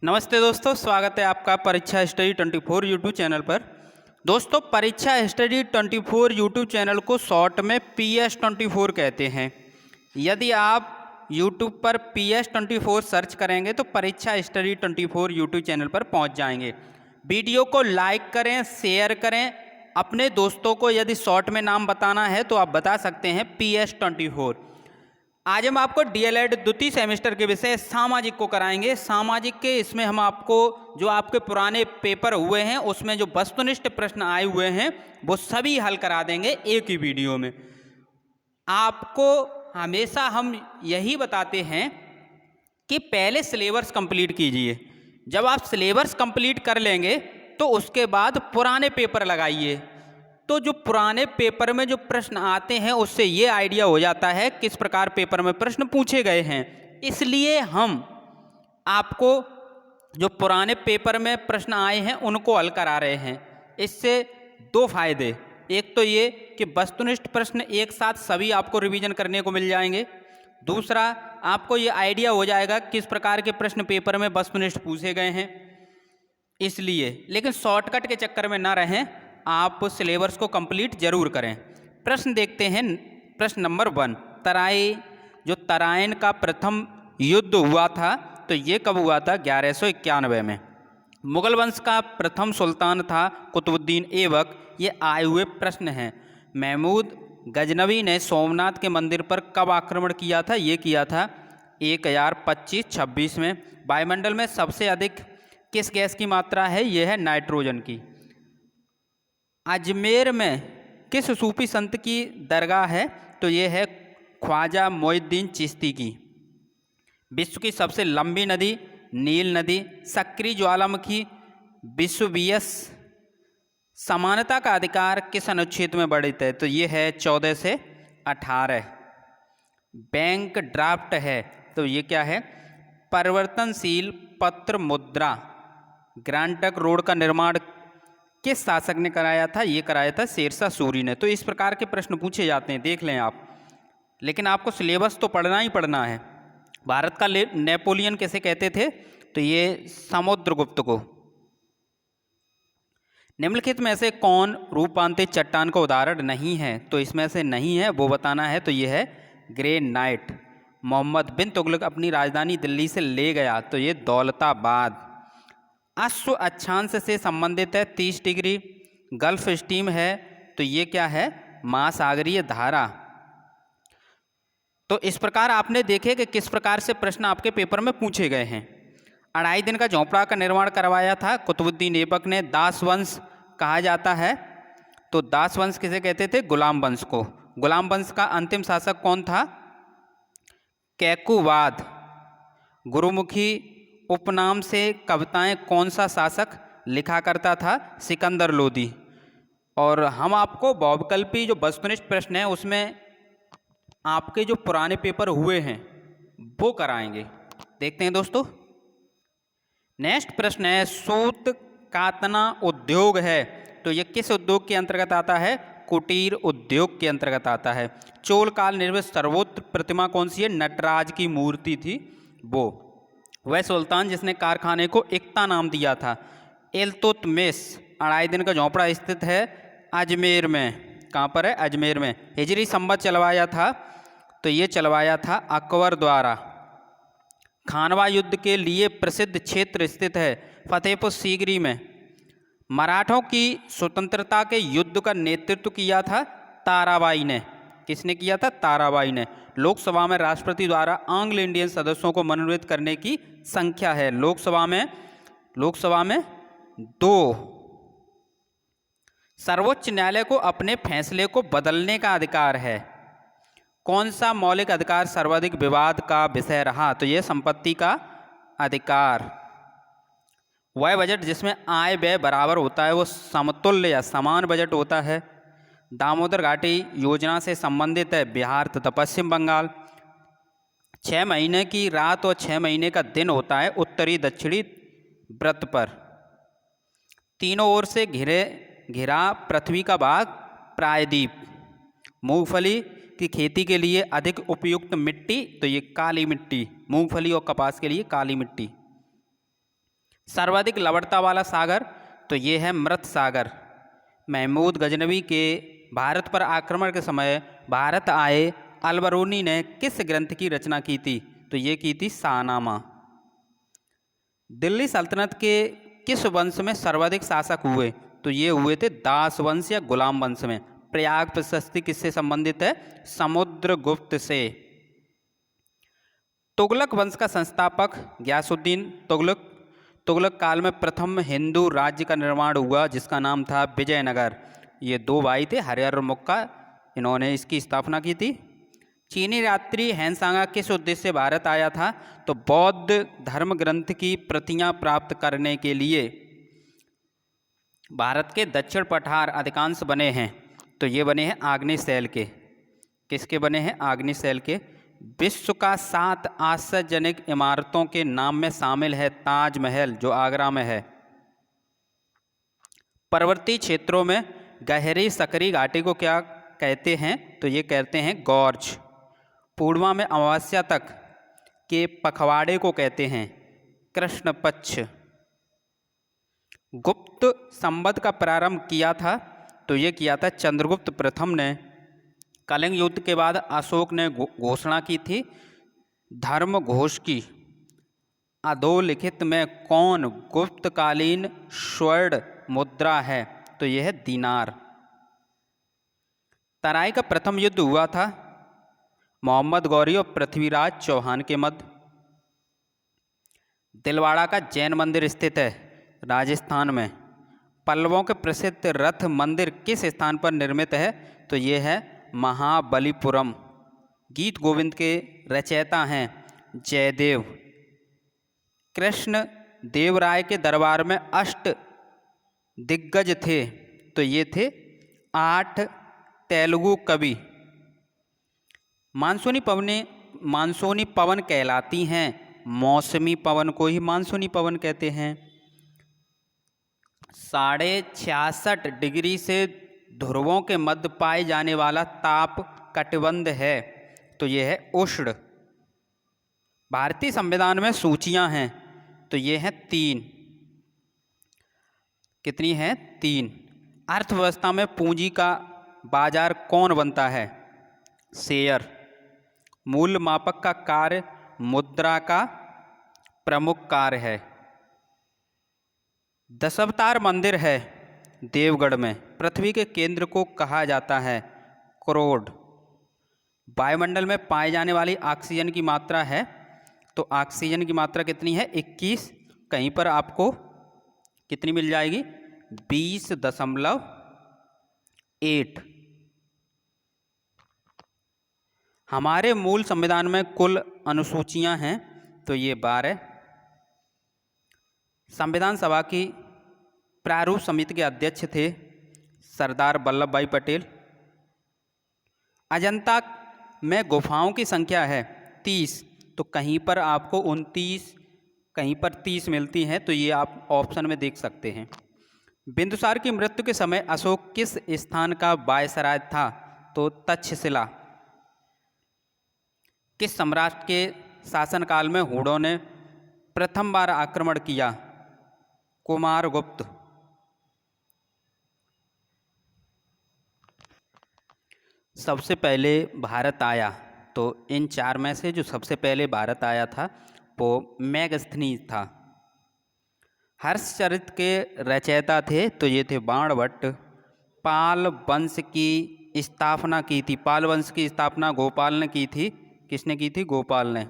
नमस्ते दोस्तों, स्वागत है आपका परीक्षा स्टडी 24 यूट्यूब चैनल पर। दोस्तों, परीक्षा स्टडी 24 यूट्यूब चैनल को शॉर्ट में PS24 कहते हैं। यदि आप यूट्यूब पर PS24 सर्च करेंगे तो परीक्षा स्टडी 24 यूट्यूब चैनल पर पहुंच जाएंगे। वीडियो को लाइक करें, शेयर करें। अपने दोस्तों को यदि शॉर्ट में नाम बताना है तो आप बता सकते हैं PS24। आज हम आपको DLED द्वितीय सेमेस्टर के विषय सामाजिक को कराएंगे। सामाजिक के इसमें हम आपको जो आपके पुराने पेपर हुए हैं उसमें जो वस्तुनिष्ठ प्रश्न आए हुए हैं वो सभी हल करा देंगे एक ही वीडियो में। आपको हमेशा हम यही बताते हैं कि पहले सिलेबस कंप्लीट कीजिए। जब आप सिलेबस कंप्लीट कर लेंगे तो उसके बाद पुराने पेपर लगाइए। तो जो पुराने पेपर में जो प्रश्न आते हैं उससे ये आइडिया हो जाता है किस प्रकार पेपर में प्रश्न पूछे गए हैं। इसलिए हम आपको जो पुराने पेपर में प्रश्न आए हैं उनको हल करा रहे हैं। इससे दो फायदे, एक तो ये कि वस्तुनिष्ठ प्रश्न एक साथ सभी आपको रिवीजन करने को मिल जाएंगे। दूसरा, आपको ये आइडिया हो जाएगा किस प्रकार के प्रश्न पेपर में वस्तुनिष्ठ पूछे गए हैं। इसलिए लेकिन शॉर्टकट के चक्कर में ना रहें, आप सिलेबस को कंप्लीट जरूर करें। प्रश्न देखते हैं। प्रश्न नंबर 1, तराइन का प्रथम युद्ध हुआ था तो ये कब हुआ था? 1191 में। मुगल वंश का प्रथम सुल्तान था कुतुबुद्दीन ऐबक। ये आए हुए प्रश्न हैं। महमूद गजनवी ने सोमनाथ के मंदिर पर कब आक्रमण किया था? ये किया था 1025-26 में। वायुमंडल में सबसे अधिक किस गैस की मात्रा है? यह है नाइट्रोजन की। अजमेर में किस सूफी संत की दरगाह है? तो ये है ख्वाजा मोइनुद्दीन चिश्ती की। विश्व की सबसे लंबी नदी नील नदी। सक्रिय ज्वालामुखी विश्ववियस समानता का अधिकार किस अनुच्छेद में वर्णित है? तो ये है 14 से 18। बैंक ड्राफ्ट है तो ये क्या है? परिवर्तनशील पत्र मुद्रा। ग्रांटक रोड का निर्माण किस शासक ने कराया था? ये कराया था शेरशाह सूरी ने। तो इस प्रकार के प्रश्न पूछे जाते हैं, देख लें आप। लेकिन आपको सिलेबस तो पढ़ना ही पढ़ना है। भारत का नेपोलियन किसे कहते थे? तो ये समुद्रगुप्त को। निम्नलिखित में से कौन रूपांतरित चट्टान का उदाहरण नहीं है? तो इसमें से नहीं है वो बताना है। तो ये है ग्रेनाइट। मोहम्मद बिन तुगलक अपनी राजधानी दिल्ली से ले गया तो ये दौलताबाद। अश्व अक्षांश से संबंधित है 30 डिग्री। गल्फ स्ट्रीम है तो ये क्या है? महासागरीय धारा। तो इस प्रकार आपने देखे कि किस प्रकार से प्रश्न आपके पेपर में पूछे गए हैं। 2.5 दिन का झोंपड़ा का निर्माण करवाया था कुतुबुद्दीन ऐबक ने। दास वंश कहा जाता है तो दास वंश किसे कहते थे? गुलाम वंश को। गुलाम वंश का अंतिम शासक कौन था? कैकुवाद। गुरुमुखी उपनाम से कविताएं कौन सा शासक लिखा करता था? सिकंदर लोदी। और हम आपको बहुविकल्पी जो वस्तुनिष्ठ प्रश्न है उसमें आपके जो पुराने पेपर हुए हैं वो कराएंगे। देखते हैं दोस्तों। नेक्स्ट प्रश्न है, सूत कातना उद्योग है तो ये किस उद्योग के अंतर्गत आता है? कुटीर उद्योग के अंतर्गत आता है। चोल काल निर्मित सर्वोच्च प्रतिमा कौन सी है? नटराज की मूर्ति थी वो। वह सुल्तान जिसने कारखाने को एकता नाम दिया था। इल्तुतमिश। 2.5 दिन का झोंपड़ा स्थित है अजमेर में। कहाँ पर है? अजमेर में। हिजरी संवत चलवाया था तो ये चलवाया था अकबर द्वारा। खानवा युद्ध के लिए प्रसिद्ध क्षेत्र स्थित है फतेहपुर सीकरी में। मराठों की स्वतंत्रता के युद्ध का नेतृत्व किया था ताराबाई ने। किसने किया था? ताराबाई ने। लोकसभा में राष्ट्रपति द्वारा एंग्लो इंडियन सदस्यों को मनोनीत करने की संख्या है। लोकसभा में 2। सर्वोच्च न्यायालय को अपने फैसले को बदलने का अधिकार है। कौन सा मौलिक अधिकार सर्वाधिक विवाद का विषय रहा? तो यह संपत्ति का अधिकार। वह बजट जिसमें आय व्यय बराबर होता है वो समतुल्य या समान बजट होता है। दामोदर घाटी योजना से संबंधित है बिहार तथा पश्चिम बंगाल। 6 महीने की रात और 6 महीने का दिन होता है उत्तरी दक्षिणी व्रत पर। तीनों ओर से घिरा पृथ्वी का भाग प्रायद्वीप। मूंगफली की खेती के लिए अधिक उपयुक्त मिट्टी तो ये काली मिट्टी। मूंगफली और कपास के लिए काली मिट्टी। सर्वाधिक लवणता वाला सागर तो ये है मृत सागर। महमूद गजनवी के भारत पर आक्रमण के समय भारत आए अलबरूनी ने किस ग्रंथ की रचना की थी? तो ये की थी शाहनामा। दिल्ली सल्तनत के किस वंश में सर्वाधिक शासक हुए? तो ये हुए थे दास वंश या गुलाम वंश में। प्रयाग प्रशस्ति किससे संबंधित है? समुद्रगुप्त से। तुगलक वंश का संस्थापक गयासुद्दीन तुगलक। तुगलक काल में प्रथम हिंदू राज्य का निर्माण हुआ जिसका नाम था विजयनगर। ये दो भाई थे हरिहर और मुक्का, इन्होंने इसकी स्थापना की थी। चीनी यात्री हैंसांगा किस उद्देश्य से भारत आया था? तो बौद्ध धर्म ग्रंथ की प्रतियां प्राप्त करने के लिए। भारत के दक्षिण पठार अधिकांश बने हैं, तो ये बने हैं आग्नेय शैल के। किसके बने हैं? आग्नेय शैल के। विश्व का 7 आश्चर्यजनक इमारतों के नाम में शामिल है ताजमहल जो आगरा में है। पर्वतीय क्षेत्रों में गहरी सकरी घाटी को क्या कहते हैं? तो ये कहते हैं गॉर्ज। पूर्णिमा में अमावस्या तक के पखवाड़े को कहते हैं कृष्ण पक्ष। गुप्त संवत का प्रारंभ किया था? तो ये किया था चंद्रगुप्त प्रथम ने। कलिंग युद्ध के बाद अशोक ने घोषणा की थी धर्म घोष की। अधोलिखित में कौन गुप्तकालीन स्वर्ण मुद्रा है? तो यह है दीनार। तराई का प्रथम युद्ध हुआ था मोहम्मद गौरी और पृथ्वीराज चौहान के मध्य। दिलवाड़ा का जैन मंदिर स्थित है राजस्थान में। पल्लवों के प्रसिद्ध रथ मंदिर किस स्थान पर निर्मित है? तो ये है महाबलीपुरम। गीत गोविंद के रचयिता हैं जयदेव। कृष्ण देव राय के दरबार में अष्ट दिग्गज थे, तो ये थे 8 तेलुगु कवि। मानसूनी पवन कहलाती हैं, मौसमी पवन को ही मानसूनी पवन कहते हैं। 66.5 डिग्री से ध्रुवों के मध्य पाए जाने वाला ताप कटिबंध है, तो यह है उष्ण। भारतीय संविधान में सूचियां हैं, तो ये हैं 3। कितनी हैं? 3। अर्थव्यवस्था में पूंजी का बाजार कौन बनता है? शेयर। मूल्य मापक का कार्य मुद्रा का प्रमुख कार्य है। दशावतार मंदिर है देवगढ़ में। पृथ्वी के केंद्र को कहा जाता है क्रोड। वायुमंडल में पाए जाने वाली ऑक्सीजन की मात्रा है, तो ऑक्सीजन की मात्रा कितनी है? 21। कहीं पर आपको कितनी मिल जाएगी? 20.8। हमारे मूल संविधान में कुल अनुसूचियां हैं, तो ये 12। संविधान सभा की प्रारूप समिति के अध्यक्ष थे सरदार वल्लभ भाई पटेल। अजंता में गुफाओं की संख्या है 30, तो कहीं पर आपको 29, कहीं पर 30 मिलती हैं, तो ये आप ऑप्शन में देख सकते हैं। बिंदुसार की मृत्यु के समय अशोक किस स्थान का वायसराय था? तो तक्षशिला। किस सम्राट के शासनकाल में हूणों ने प्रथम बार आक्रमण किया? कुमारगुप्त। सबसे पहले भारत आया, तो इन 4 में से जो सबसे पहले भारत आया था वो मेगस्थनीज था। हर्षचरित के रचयिता थे, तो ये थे बाणभट्ट। पाल वंश की स्थापना की थी, पाल वंश की स्थापना गोपाल ने की थी। किसने की थी? गोपाल ने।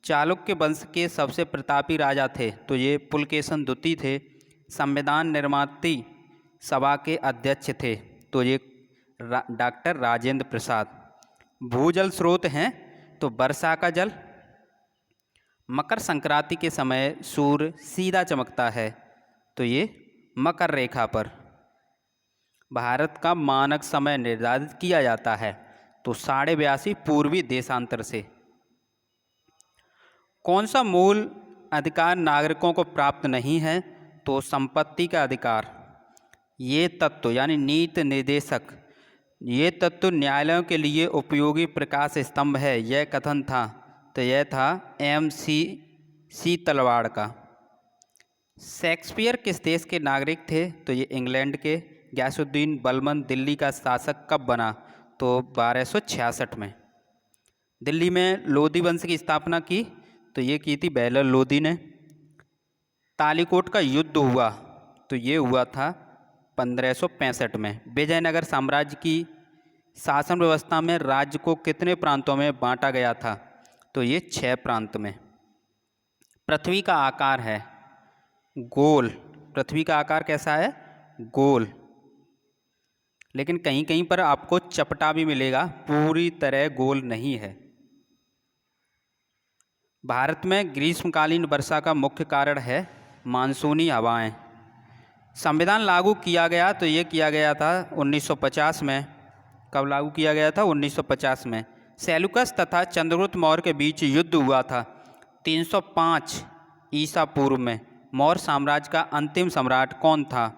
चालुक्य वंश के सबसे प्रतापी राजा थे, तो ये पुलकेशन द्वितीय थे। संविधान निर्माती सभा के अध्यक्ष थे, तो ये डॉक्टर राजेंद्र प्रसाद। भूजल स्रोत हैं, तो वर्षा का जल। मकर संक्रांति के समय सूर्य सीधा चमकता है, तो ये मकर रेखा पर। भारत का मानक समय निर्धारित किया जाता है, तो 82.5 पूर्वी देशांतर से। कौन सा मूल अधिकार नागरिकों को प्राप्त नहीं है? तो संपत्ति का अधिकार। ये तत्व यानी नीति निर्देशक, ये तत्व न्यायालयों के लिए उपयोगी प्रकाश स्तंभ है, यह कथन था, तो यह था MC तलवाड़ का। शेक्सपियर किस देश के नागरिक थे? तो ये इंग्लैंड के। गयासुद्दीन बलबन दिल्ली का शासक कब बना? तो 1266 में। दिल्ली में लोधी वंश की स्थापना की? तो ये की थी बहलोल लोधी ने। तालीकोट का युद्ध हुआ? तो ये हुआ था 1565 में। विजयनगर साम्राज्य की शासन व्यवस्था में राज्य को कितने प्रांतों में बांटा गया था? तो ये 6 प्रांत में। पृथ्वी का आकार है गोल। पृथ्वी का आकार कैसा है? गोल। लेकिन कहीं कहीं पर आपको चपटा भी मिलेगा, पूरी तरह गोल नहीं है। भारत में ग्रीष्मकालीन वर्षा का मुख्य कारण है मानसूनी हवाएं। संविधान लागू किया गया? तो ये किया गया था 1950 में। कब लागू किया गया था? 1950 में। सेल्यूकस तथा चंद्रगुप्त मौर्य के बीच युद्ध हुआ था 305 ईसा पूर्व में। मौर्य साम्राज्य का अंतिम सम्राट कौन था?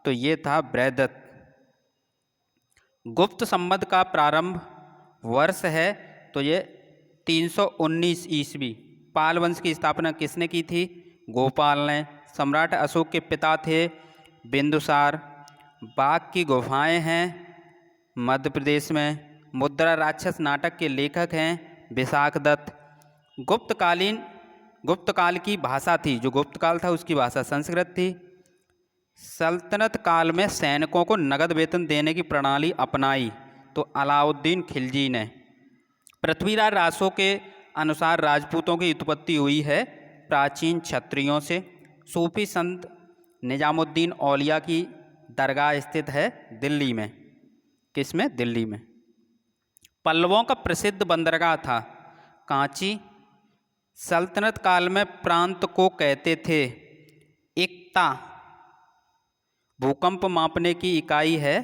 तो ये था बृहदत्त। गुप्त संवत का प्रारंभ वर्ष है? तो ये 319 ईस्वी। पाल वंश की स्थापना किसने की थी? गोपाल ने। सम्राट अशोक के पिता थे बिंदुसार। बाघ की गुफाएं हैं मध्य प्रदेश में। मुद्रा राक्षस नाटक के लेखक हैं विशाख दत्त। गुप्त काल की भाषा थी, जो गुप्त काल था उसकी भाषा संस्कृत थी। सल्तनत काल में सैनिकों को नगद वेतन देने की प्रणाली अपनाई? तो अलाउद्दीन खिलजी ने। पृथ्वीराज रासो के अनुसार राजपूतों की उत्पत्ति हुई है प्राचीन क्षत्रियों से। सूफी संत निजामुद्दीन औलिया की दरगाह स्थित है दिल्ली में। किस में? दिल्ली में। पल्लवों का प्रसिद्ध बंदरगाह था कांची। सल्तनत काल में प्रांत को कहते थे एकता। भूकंप मापने की इकाई है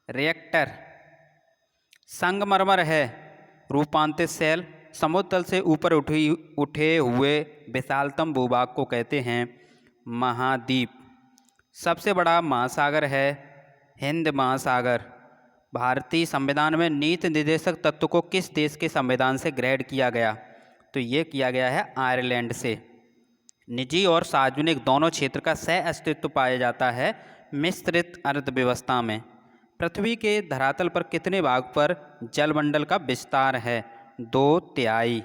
रिएक्टर। संगमरमर है रूपांतरित शैल। समुद्र तल से ऊपर उठे हुए विशालतम भूभाग को कहते हैं महाद्वीप। सबसे बड़ा महासागर है हिंद महासागर। भारतीय संविधान में नीति निर्देशक तत्व को किस देश के संविधान से ग्रहण किया गया? तो ये किया गया है आयरलैंड से। निजी और सार्वजनिक दोनों क्षेत्र का सह अस्तित्व पाया जाता है मिश्रित अर्थव्यवस्था में। पृथ्वी के धरातल पर कितने भाग पर जलमंडल का विस्तार है? 2/3।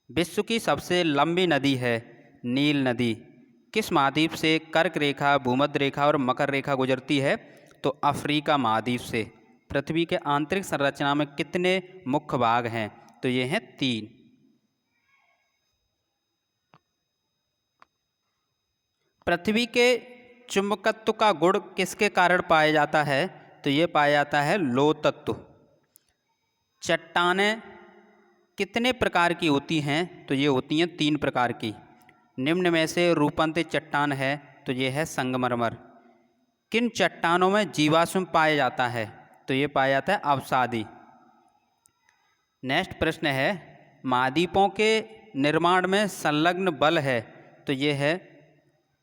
विश्व की सबसे लंबी नदी है नील नदी। किस महाद्वीप से कर्क रेखा, भूमध्य रेखा और मकर रेखा गुजरती है? तो अफ्रीका महाद्वीप से। पृथ्वी के आंतरिक संरचना में कितने मुख्य भाग हैं? तो ये हैं 3। पृथ्वी के चुंबकत्व का गुण किसके कारण पाया जाता है? तो ये पाया जाता है लौह तत्व। चट्टानें कितने प्रकार की होती हैं? तो ये होती हैं 3 प्रकार की। निम्न में से रूपांतरित चट्टान है? तो ये है संगमरमर। किन चट्टानों में जीवाश्म पाया जाता है? तो ये पाया जाता है अवसादी। नेक्स्ट प्रश्न है महाद्वीपों के निर्माण में संलग्न बल है? तो ये है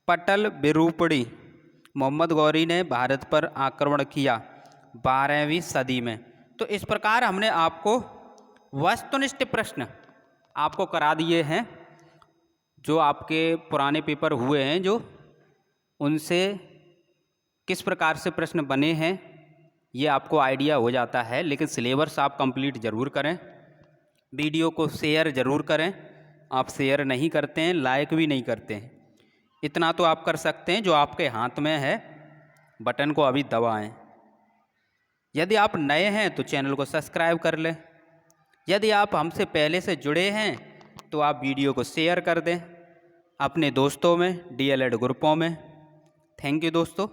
पटल विरूपणी। मोहम्मद गौरी ने भारत पर आक्रमण किया 12वीं सदी में। तो इस प्रकार हमने आपको वस्तुनिष्ठ प्रश्न आपको करा दिए हैं, जो आपके पुराने पेपर हुए हैं, जो उनसे किस प्रकार से प्रश्न बने हैं ये आपको आइडिया हो जाता है। लेकिन सिलेबस आप कंप्लीट ज़रूर करें। वीडियो को शेयर ज़रूर करें। आप शेयर नहीं करते हैं, लाइक भी नहीं करते हैं। इतना तो आप कर सकते हैं, जो आपके हाथ में है बटन को अभी दबाएं। यदि आप नए हैं तो चैनल को सब्सक्राइब कर लें। यदि आप हमसे पहले से जुड़े हैं तो आप वीडियो को शेयर कर दें अपने दोस्तों में, DLED ग्रुपों में। थैंक यू दोस्तों।